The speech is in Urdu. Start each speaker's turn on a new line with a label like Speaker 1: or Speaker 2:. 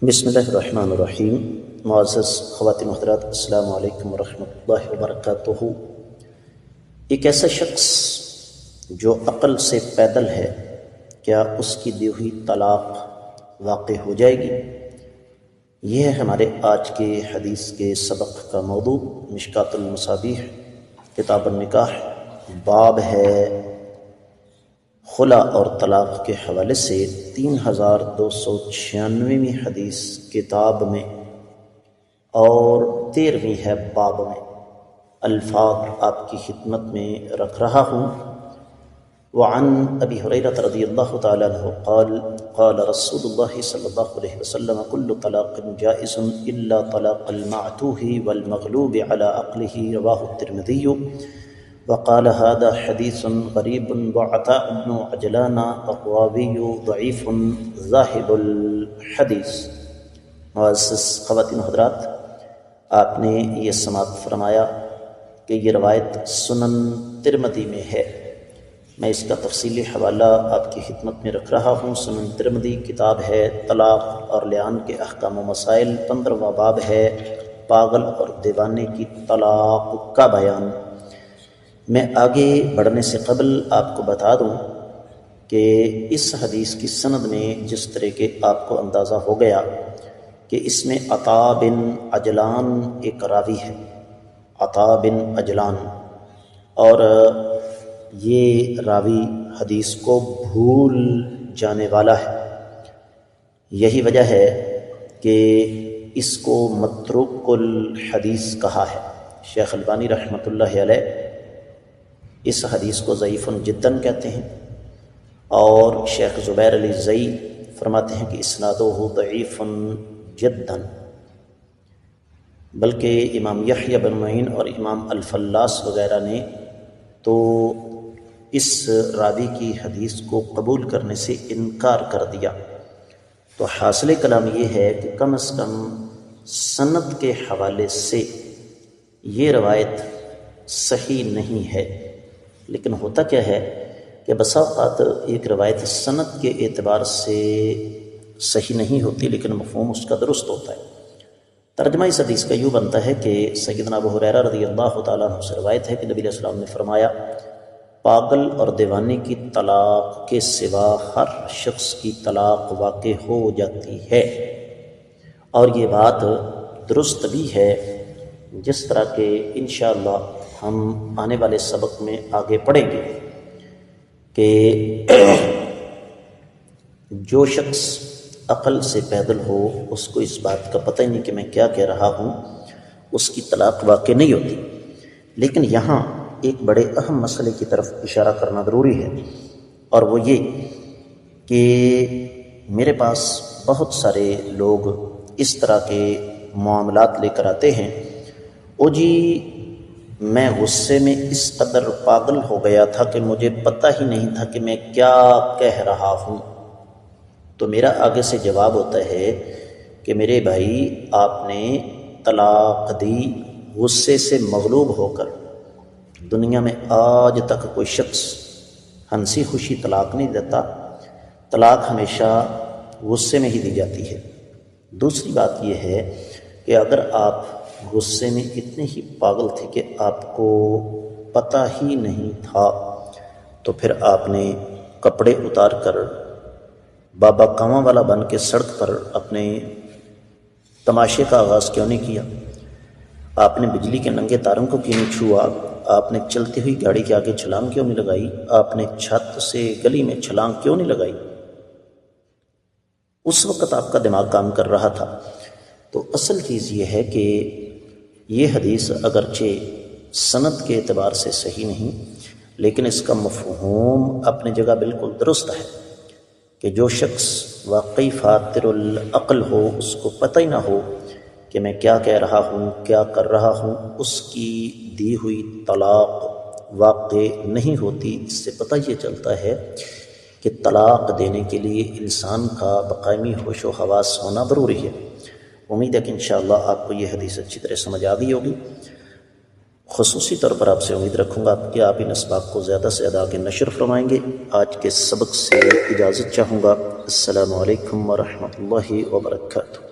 Speaker 1: بسم اللہ الرحمن الرحیم۔ معزز خواتین حضرات، السلام علیکم ورحمۃ اللہ وبرکاتہ۔ ایک ایسا شخص جو عقل سے پیدل ہے، کیا اس کی دی ہوئی طلاق واقع ہو جائے گی؟ یہ ہے ہمارے آج کے حدیث کے سبق کا موضوع۔ مشکات المصابیح کتاب النکاح، باب ہے خلا اور طلاق کے حوالے سے 3296ویں حدیث کتاب میں اور 13ویں ہے باب میں۔ الفاظ آپ کی خدمت میں رکھ رہا ہوں۔ وعن ابی ہریرہ رضی اللہ تعالی عنہ قال قال رسول اللہ صلی اللہ علیہ وسلم كل طلاق جائز الا طلاق المعتوه والمغلوب على عقله رواه الترمذی وقال هذا حدیث غریب وعطاء بن عجلان الراوی ضعیف ذاہب الحدیث۔ معزز خواتین حضرات، آپ نے یہ سماعت فرمایا کہ یہ روایت سنن ترمذی میں ہے۔ میں اس کا تفصیلی حوالہ آپ کی خدمت میں رکھ رہا ہوں۔ سنن ترمذی کتاب ہے طلاق اور لعان کے احکام و مسائل، 15واں باب ہے پاگل اور دیوانے کی طلاق کا بیان۔ میں آگے بڑھنے سے قبل آپ کو بتا دوں کہ اس حدیث کی سند میں جس طرح کے آپ کو اندازہ ہو گیا کہ اس میں عطاء بن عجلان ایک راوی ہے، عطاء بن عجلان، اور یہ راوی حدیث کو بھول جانے والا ہے۔ یہی وجہ ہے کہ اس کو متروک الحدیث کہا ہے۔ شیخ البانی رحمۃ اللہ علیہ اس حدیث کو ضعیف جداً کہتے ہیں، اور شیخ زبیر علی زئی فرماتے ہیں کہ اسنادہ ضعیف جداً، بلکہ امام یحییٰ بن معین اور امام الفلاس وغیرہ نے تو اس راوی کی حدیث کو قبول کرنے سے انکار کر دیا۔ تو حاصل کلام یہ ہے کہ کم از کم سند کے حوالے سے یہ روایت صحیح نہیں ہے۔ لیکن ہوتا کیا ہے کہ بسا اوقات ایک روایت سند کے اعتبار سے صحیح نہیں ہوتی، لیکن مفہوم اس کا درست ہوتا ہے۔ ترجمہ اس حدیث کا یوں بنتا ہے کہ سیدنا ابو ہریرہ رضی اللہ تعالیٰ عنہ سے روایت ہے کہ نبی علیہ السلام نے فرمایا، پاگل اور دیوانے کی طلاق کے سوا ہر شخص کی طلاق واقع ہو جاتی ہے۔ اور یہ بات درست بھی ہے، جس طرح کہ انشاءاللہ ہم آنے والے سبق میں آگے پڑھیں گے کہ جو شخص عقل سے پیدل ہو، اس کو اس بات کا پتہ ہی نہیں کہ میں کیا کہہ رہا ہوں، اس کی طلاق واقع نہیں ہوتی۔ لیکن یہاں ایک بڑے اہم مسئلے کی طرف اشارہ کرنا ضروری ہے، اور وہ یہ کہ میرے پاس بہت سارے لوگ اس طرح کے معاملات لے کر آتے ہیں، او جی میں غصے میں اس قدر پاگل ہو گیا تھا کہ مجھے پتہ ہی نہیں تھا کہ میں کیا کہہ رہا ہوں۔ تو میرا آگے سے جواب ہوتا ہے کہ میرے بھائی، آپ نے طلاق دی غصے سے مغلوب ہو کر۔ دنیا میں آج تک کوئی شخص ہنسی خوشی طلاق نہیں دیتا، طلاق ہمیشہ غصے میں ہی دی جاتی ہے۔ دوسری بات یہ ہے کہ اگر آپ غصے میں اتنے ہی پاگل تھے کہ آپ کو پتہ ہی نہیں تھا، تو پھر آپ نے کپڑے اتار کر بابا کاواں والا بن کے سڑک پر اپنے تماشے کا آغاز کیوں نہیں کیا؟ آپ نے بجلی کے ننگے تاروں کو کیوں نہیں چھوا؟ آپ نے چلتی ہوئی گاڑی کے آگے چھلانگ کیوں نہیں لگائی؟ آپ نے چھت سے گلی میں چھلانگ کیوں نہیں لگائی؟ اس وقت آپ کا دماغ کام کر رہا تھا۔ تو اصل چیز یہ ہے کہ یہ حدیث اگرچہ سند کے اعتبار سے صحیح نہیں، لیکن اس کا مفہوم اپنی جگہ بالکل درست ہے کہ جو شخص واقعی فاطر العقل ہو، اس کو پتہ ہی نہ ہو کہ میں کیا کہہ رہا ہوں، کیا کر رہا ہوں، اس کی دی ہوئی طلاق واقع نہیں ہوتی۔ اس سے پتہ یہ چلتا ہے کہ طلاق دینے کے لیے انسان کا باقاعدہ ہوش و حواس ہونا ضروری ہے۔ امید ہے کہ انشاءاللہ آپ کو یہ حدیث اچھی طرح سمجھ آ گئی ہوگی۔ خصوصی طور پر آپ سے امید رکھوں گا کہ آپ ان اسباق کو زیادہ سے زیادہ آگے نشر فرمائیں گے۔ آج کے سبق سے اجازت چاہوں گا۔ السلام علیکم ورحمۃ اللہ وبرکاتہ۔